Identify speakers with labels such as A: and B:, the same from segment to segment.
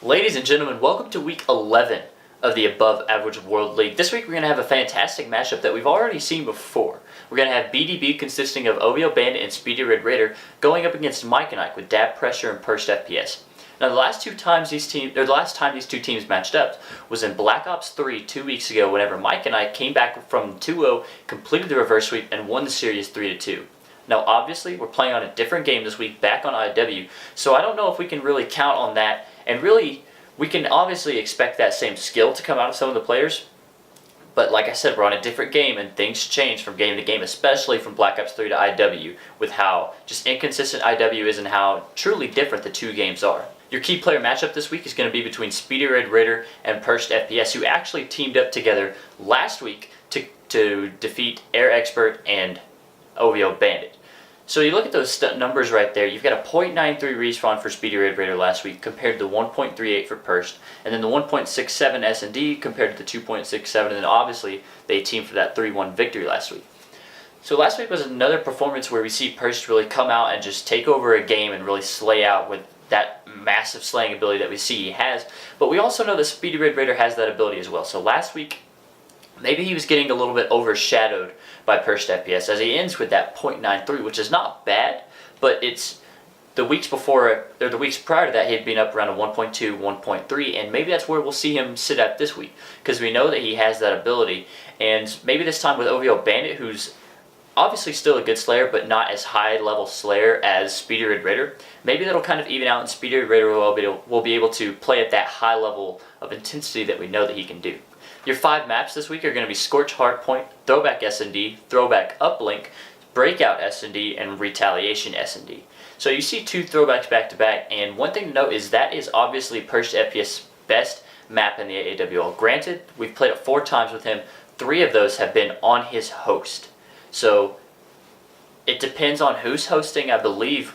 A: Ladies and gentlemen, welcome to week 11 of the Above Average World League. This week we're going to have a fantastic matchup that we've already seen before. We're going to have BDB consisting of OVO Bandit and Speedy Red Raider going up against Mike and Ike with Dab Pressure and Pursed FPS. Now the last time these two teams matched up was in Black Ops 3 2 weeks ago whenever Mike and Ike came back from 2-0, completed the reverse sweep, and won the series 3-2. Now obviously we're playing on a different game this week back on AAWL, so I don't know if we can really count on that. And really, we can obviously expect that same skill to come out of some of the players. But like I said, we're on a different game and things change from game to game, especially from Black Ops 3 to AAWL, with how just inconsistent AAWL is and how truly different the two games are. Your key player matchup this week is going to be between Speedy Red Raider and Pursed FPS, who actually teamed up together last week to defeat Air Expert and OVO Bandit. So you look at those numbers right there, you've got a .93 respawn for Speedy Red Raider last week compared to the 1.38 for Pursed, and then the 1.67 S&D compared to the 2.67, and then obviously they teamed for that 3-1 victory last week. So last week was another performance where we see Pursed really come out and just take over a game and really slay out with that massive slaying ability that we see he has, but we also know that Speedy Red Raider has that ability as well. So last week, maybe he was getting a little bit overshadowed by Pursed FPS as he ends with that .93, which is not bad, but it's the weeks before, or the weeks prior to that, he had been up around a 1.2, 1.3, and maybe that's where we'll see him sit at this week, because we know that he has that ability, and maybe this time with OVO Bandit, who's obviously still a good slayer, but not as high level slayer as Speedy Red Raider, maybe that'll kind of even out, and Speedy Red Raider will be able to play at that high level of intensity that we know that he can do. Your 5 maps this week are going to be Scorch, Hardpoint, Throwback S&D, Throwback Uplink, Breakout S&D, and Retaliation S&D. So you see 2 throwbacks back to back, and one thing to note is that is obviously Pursed FPS' best map in the AAWL. Granted, we've played it 4 times with him, 3 of those have been on his host. So it depends on who's hosting, I believe.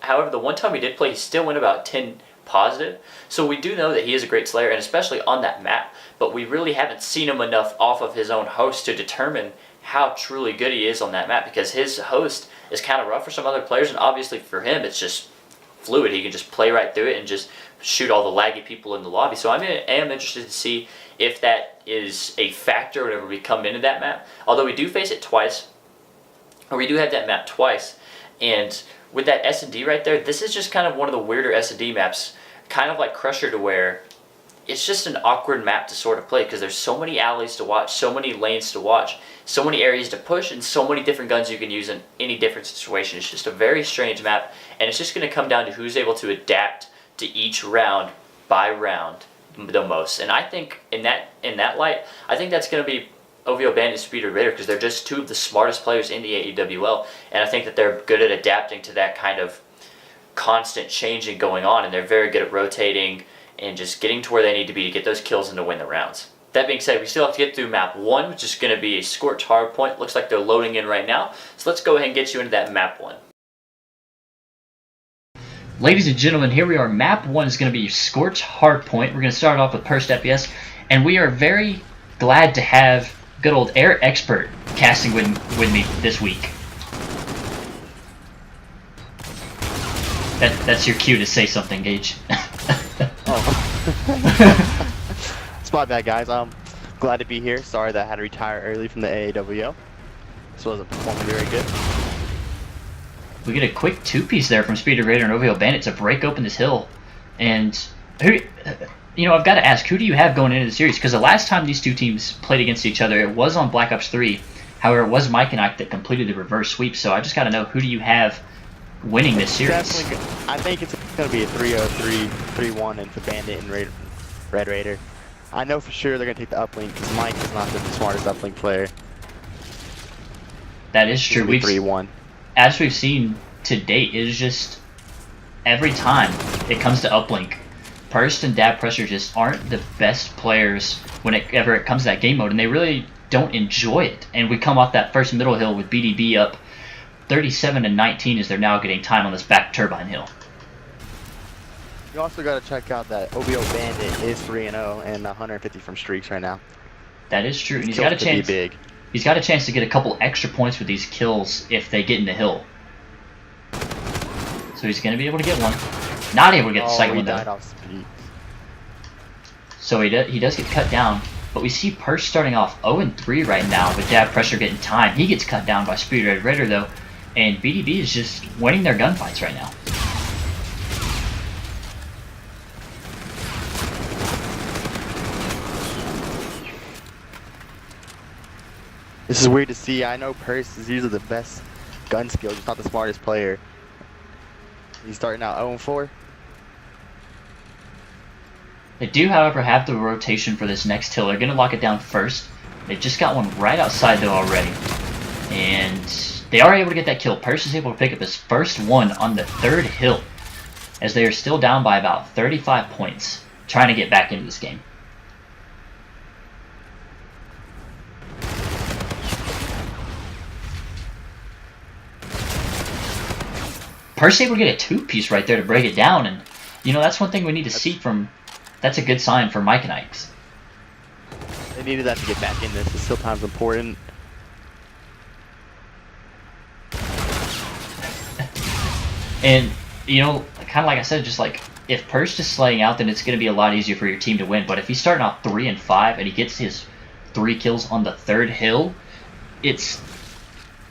A: However, the one time he did play, he still went about 10 positive. So we do know that he is a great slayer, and especially on that map, but we really haven't seen him enough off of his own host to determine how truly good he is on that map, because his host is kind of rough for some other players, and obviously for him it's just fluid. He can just play right through it and just shoot all the laggy people in the lobby. So I am interested to see if that is a factor whenever we come into that map, although we do face it twice, or we do have that map twice. And with that S&D right there, this is just kind of one of the weirder S&D maps, kind of like Crusher, to where it's just an awkward map to sort of play because there's so many alleys to watch, so many lanes to watch, so many areas to push, and so many different guns you can use in any different situation. It's just a very strange map, and it's just going to come down to who's able to adapt to each round by round the most. And I think in that light, I think that's going to be OVO Bandit and Speedy Red Raider, because they're just 2 of the smartest players in the AAWL, and I think that they're good at adapting to that kind of constant changing going on, and they're very good at rotating and just getting to where they need to be to get those kills and to win the rounds. That being said, we still have to get through map 1, which is going to be a Scorch Hardpoint. Looks like they're loading in right now, so let's go ahead and get you into that map 1. Ladies and gentlemen, here we are. Map 1 is going to be Scorch Hardpoint. We're going to start off with Pursed FPS, and we are very glad to have good old Air Expert casting with me this week. That's your cue to say something, Gage.
B: Oh. It's my bad, guys. I'm glad to be here. Sorry that I had to retire early from the AAWL. This wasn't performing very good.
A: We get a quick 2-piece there from Speedy Raider and OVO Bandit to break open this hill. And who, I've got to ask, who do you have going into the series? Because the last time these two teams played against each other, it was on Black Ops 3. However, it was Mike and Ike that completed the reverse sweep. So I just got to know, who do you have winning this series?
B: Definitely, I think it's going to be a 3-0, 3-1 and for Bandit and Red Raider. I know for sure they're going to take the uplink because Mike is not the smartest uplink player.
A: That is true.
B: 3-1. As
A: we've seen to date, it is just every time it comes to uplink, Pursed and Dab Pressure just aren't the best players whenever it comes to that game mode, and they really don't enjoy it. And we come off that first middle hill with BDB up 37-19 as they're now getting time on this back turbine hill.
B: You also got to check out that OVO Bandit is 3-0 and 150 from streaks right now.
A: That is true, and he's got a chance. He's got a chance to get a couple extra points with these kills if they get in the hill. So he's going to be able to get one. Not able to get the second one, though.
B: Died off speed.
A: So he does get cut down. But we see Purse starting off 0-3 right now with Dab Pressure getting time. He gets cut down by Speed Red Raider though. And BDB is just winning their gunfights right now.
B: This is weird to see. I know Purse is usually the best gun skill, just not the smartest player. He's starting out 0-4.
A: They do, however, have the rotation for this next hill. They're going to lock it down first. They just got one right outside, though, already. And they are able to get that kill. Purse is able to pick up his first one on the third hill, as they are still down by about 35 points, trying to get back into this game. Purse able to get a two-piece right there to break it down, and, you know, that's one thing we need to see from... That's a good sign for Mike and Ike's.
B: They needed that to get back in this. It's still time's important.
A: And, you know, kind of like I said, just like, if Purse just slaying out, then it's going to be a lot easier for your team to win. But if he's starting off 3-5 and he gets his 3 kills on the third hill, it's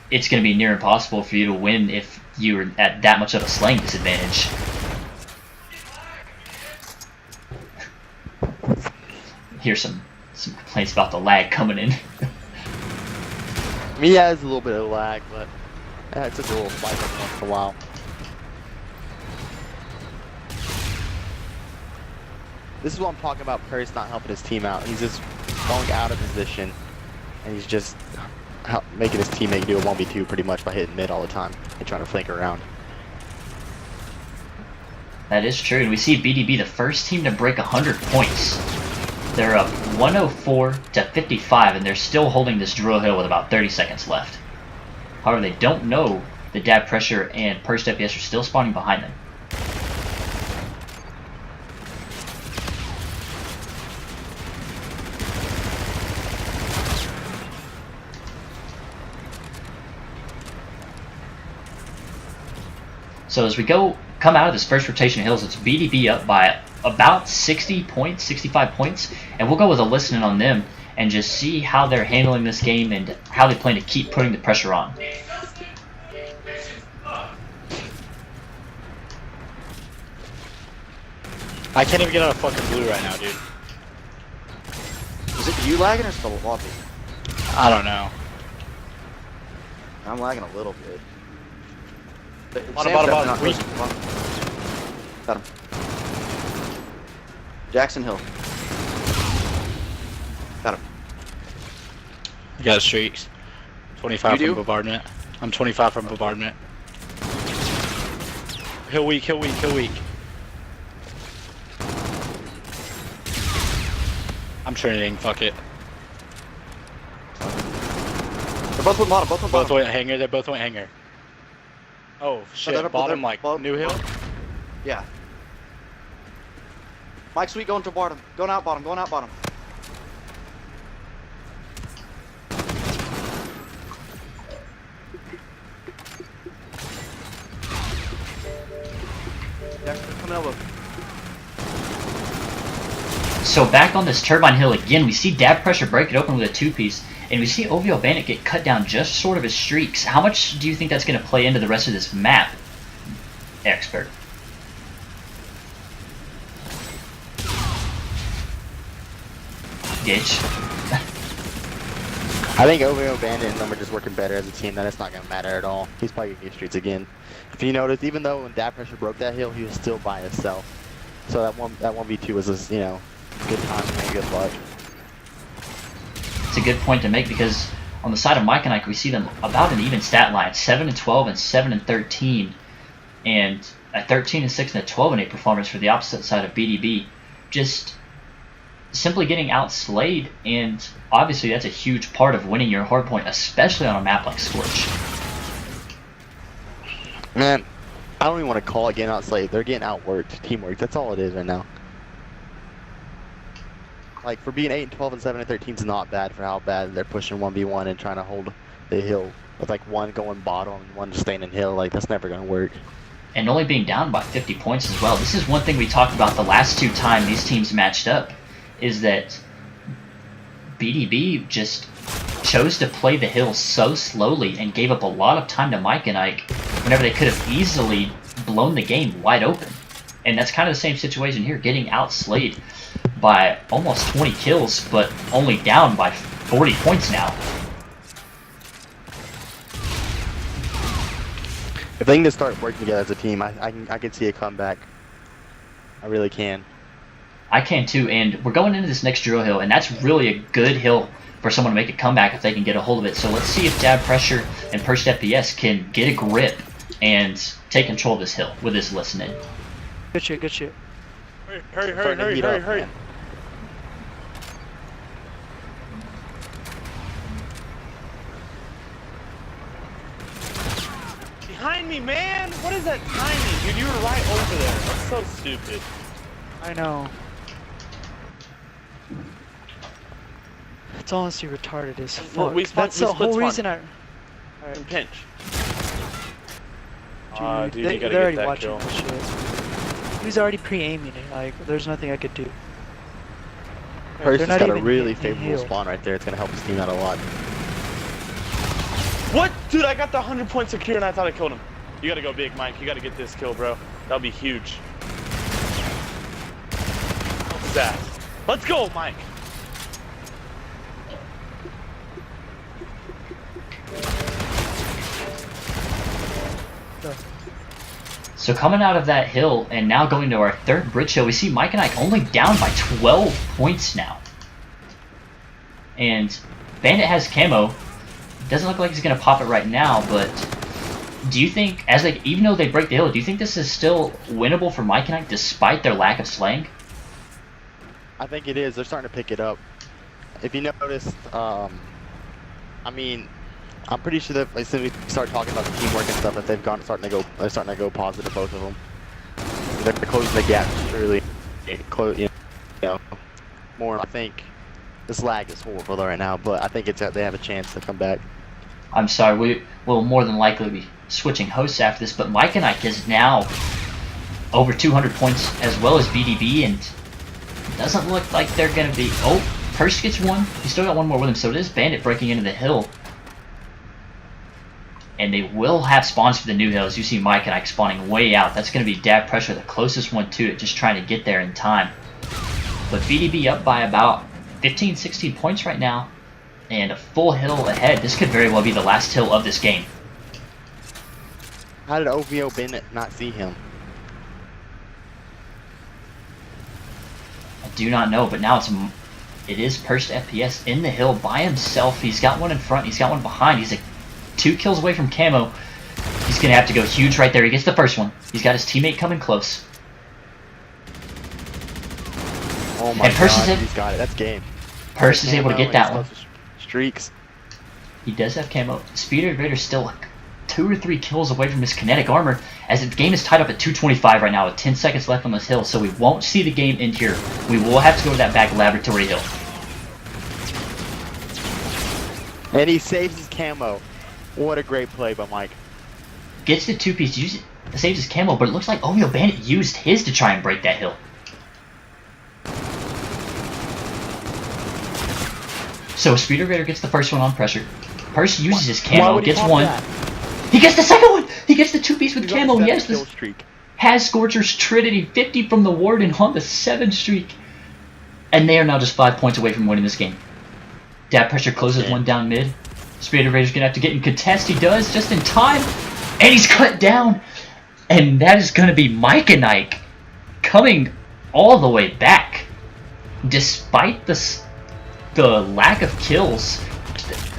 A: going to be near impossible for you to win if you're at that much of a slaying disadvantage. Here's some complaints about the lag coming in.
B: Yeah, it's a little bit of lag, but it's just a little spike every once in a while. This is what I'm talking about. Purse not helping his team out. He's just going out of position, and he's just making his teammate do a 1v2 pretty much by hitting mid all the time and trying to flank around.
A: That is true, and we see BDB the first team to break 100 points. They're up 104-55, and they're still holding this drill hill with about 30 seconds left. However, they don't know that Dab Pressure and Purse DPS are still spawning behind them. So as we come out of this first rotation of hills, it's BDB up by about 60 points, 65 points, and we'll go with a listening on them and just see how they're handling this game and how they plan to keep putting the pressure on.
C: I can't even get out of fucking blue right now, dude.
D: Is it you lagging or is it the lobby?
C: I don't know.
D: I'm lagging a little bit.
C: Bottom,
D: Sam's
C: bottom,
D: definitely
C: bottom.
D: not close. Got him. Jackson Hill. Got him.
C: I got streaks. 25
D: You
C: from
D: do?
C: bombardment. I'm 25 from bombardment. Hill weak, hill weak, hill weak. I'm training, fuck it.
D: They're both went bottom, both went
C: Both
D: bottom.
C: went hanger, they both went hanger. Oh shit,
D: they're-
C: bottom
D: they're
C: like
D: both-
C: New Hill?
D: Yeah. Mike Sweet going to bottom. Going out bottom, going out bottom. Jackson, coming elbow.
A: So back on this Turbine Hill again, we see Dab Pressure break it open with a two-piece, and we see OVL Bandit get cut down just short of his streaks. How much do you think that's going to play into the rest of this map, Expert? Gage?
B: I think OVO Bandit and them are just working better as a team. That it's not going to matter at all. He's probably going to get streets again. If you notice, even though when Dab Pressure broke that hill, he was still by himself. So that 1v2 was just, you know, good time and good luck.
A: It's a good point to make because on the side of Mike and Ike, we see them about an even stat line, 7-12 and 7-13, and a 13-6 and a 12-8 performance for the opposite side of BDB. Just simply getting outslayed, and obviously that's a huge part of winning your hardpoint, especially on a map like Scorch.
B: Man, I don't even want to call it getting outslayed. They're getting outworked. Teamwork. That's all it is right now. Like, for being 8-12 and 7-13 is not bad for how bad they're pushing 1v1 and trying to hold the hill. With like one going bottom and one just staying in hill. Like, that's never going to work.
A: And only being down by 50 points as well. This is one thing we talked about the last two times these teams matched up. is that BDB just chose to play the hill so slowly and gave up a lot of time to Mike and Ike whenever they could have easily blown the game wide open. And that's kind of the same situation here, getting outslayed by almost 20 kills, but only down by 40 points now.
B: If they can just start working together as a team, I can see a comeback. I really can.
A: I can too, and we're going into this next drill hill, and that's really a good hill for someone to make a comeback if they can get a hold of it. So let's see if Dab Pressure and Perched FPS can get a grip and take control of this hill with this listening.
E: Good shit, good shit.
C: Hurry. Behind me, man! What is that timing? Dude, you were right over there. That's so stupid.
E: I know. It's honestly retarded as fuck. That's the whole reason I... Alright.
C: Pinch.
E: Dude,
C: you gotta
E: they're already
C: get that
E: watching
C: kill.
E: this shit. He was already pre-aiming it, like, there's nothing I could do.
B: Percy's
E: not
B: got a
E: even
B: really
E: in
B: favorable
E: heal.
B: spawn right there. It's gonna help his team out a lot.
C: What? Dude, I got the 100-point secure and I thought I killed him. You gotta go big, Mike. You gotta get this kill, bro. That'll be huge. What's that? Let's go, Mike.
A: So coming out of that hill and now going to our third bridge hill, we see Mike and Ike only down by 12 points now. And Bandit has camo. Doesn't look like he's going to pop it right now, but do you think, even though they break the hill, do you think this is still winnable for Mike and Ike despite their lack of slaying?
B: I think it is. They're starting to pick it up. If you noticed, I mean, I'm pretty sure that as soon as we start talking about the teamwork and stuff, that they're starting to go positive, both of them. They're closing the gap truly. You know, more. I think this lag is horrible right now, but I think they have a chance to come back.
A: I'm sorry, we will more than likely be switching hosts after this, but Mike and Ike is now over 200 points as well as BDB, and it doesn't look like they're going to be... Oh, Purse gets one. He's still got one more with him, so it is Bandit breaking into the hill. And they will have spawns for the new hills. You see Mike and Ike spawning way out. That's going to be Dab Pressure, the closest one to it, just trying to get there in time. But BDB up by about 15, 16 points right now. And a full hill ahead. This could very well be the last hill of this game.
B: How did OVO Bennett not see him?
A: I do not know, but now it is Perched FPS in the hill by himself. He's got one in front. He's got one behind. He's 2 kills away from camo. He's going to have to go huge right there. He gets the first one. He's got his teammate coming close.
B: Oh my
A: And Perce
B: god,
A: is
B: he's got it. That's game.
A: Perce is able to get that one.
B: Streaks.
A: He does have camo. Speeder Raider's still like 2 or 3 kills away from his kinetic armor, as the game is tied up at 225 right now with 10 seconds left on this hill, so we won't see the game end here. We will have to go to that back laboratory hill.
B: And he saves his camo. What a great play by Mike.
A: Gets the 2-piece, saves his camo, but it looks like OVO Bandit used his to try and break that hill. So Speeder Raider gets the first one on pressure. Perce uses his camo, gets one. He gets the second one! He gets the 2-piece with camo, yes!
B: Kill streak.
A: Has Scorcher's Trinity 50 from the Warden on the 7 streak. And they are now just 5 points away from winning this game. Dab Pressure closes one down mid. Speeder Raider's gonna have to get in contest. He does, just in time. And he's cut down. And that is gonna be Mike and Ike coming all the way back. Despite the lack of kills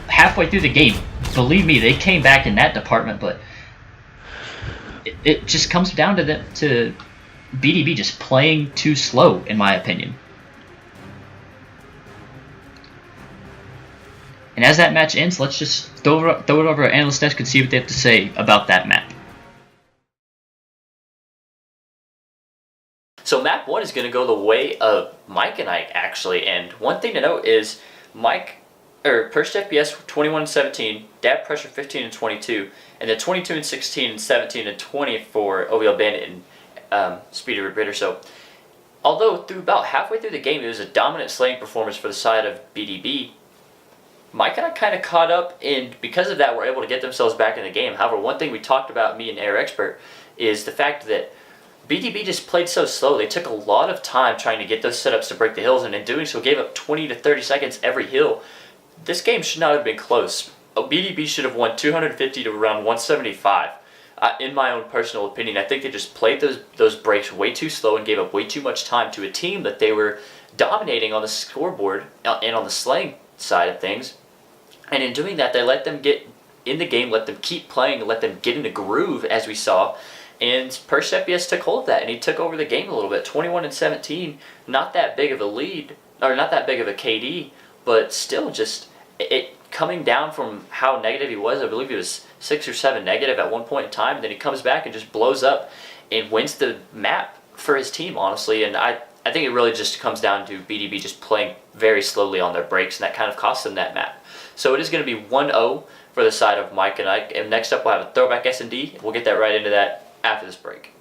A: halfway through the game. Believe me, they came back in that department, but it just comes down to BDB just playing too slow, in my opinion. And as that match ends, let's just throw it over our analyst desk and see what they have to say about that map. So map 1 is going to go the way of Mike and Ike, actually. And one thing to note is Perched FPS 21 and 17, Dab Pressure 15 and 22, and then 22 and 16 and 17 and 20 for OVL Bandit and Speeder Raider. So although through about halfway through the game, it was a dominant slaying performance for the side of BDB. Mike and I kind of caught up, and because of that, were able to get themselves back in the game. However, one thing we talked about, me and Air Expert, is the fact that BDB just played so slow. They took a lot of time trying to get those setups to break the hills, and in doing so, gave up 20 to 30 seconds every hill. This game should not have been close. BDB should have won 250 to around 175. In my own personal opinion, I think they just played those breaks way too slow and gave up way too much time to a team that they were dominating on the scoreboard and on the slaying side of things. And in doing that, they let them get in the game, let them keep playing, let them get in a groove, as we saw. And Persepius took hold of that, and he took over the game a little bit. 21-17, not that big of a lead, or not that big of a KD, but still just it coming down from how negative he was. I believe he was 6 or 7 negative at one point in time, and then he comes back and just blows up and wins the map for his team, honestly. And I think it really just comes down to BDB just playing very slowly on their breaks, and that kind of cost them that map. So it is going to be 1-0 for the side of Mike and I. And next up, we'll have a throwback S&D. We'll get that right into that after this break.